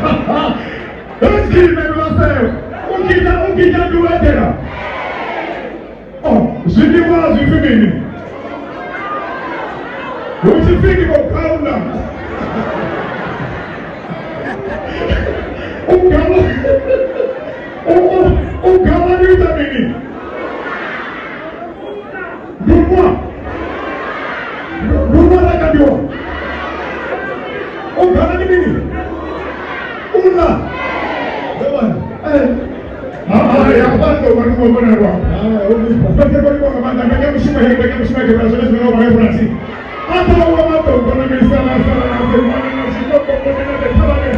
Let's keep it ourselves. On quitte do être là. Oh, je dis moi, je suis venu. Vous je fais que vous parlez là. On garde les amis. Rumah la kadua. On garde les amis. Una. Ya apa tu baru mau benar buat? Betul betul kau mana? Mereka mesti ke Brazil semua orang Brazil. Apa orang tu? Kalau misalnya salah, mana mesti kau kena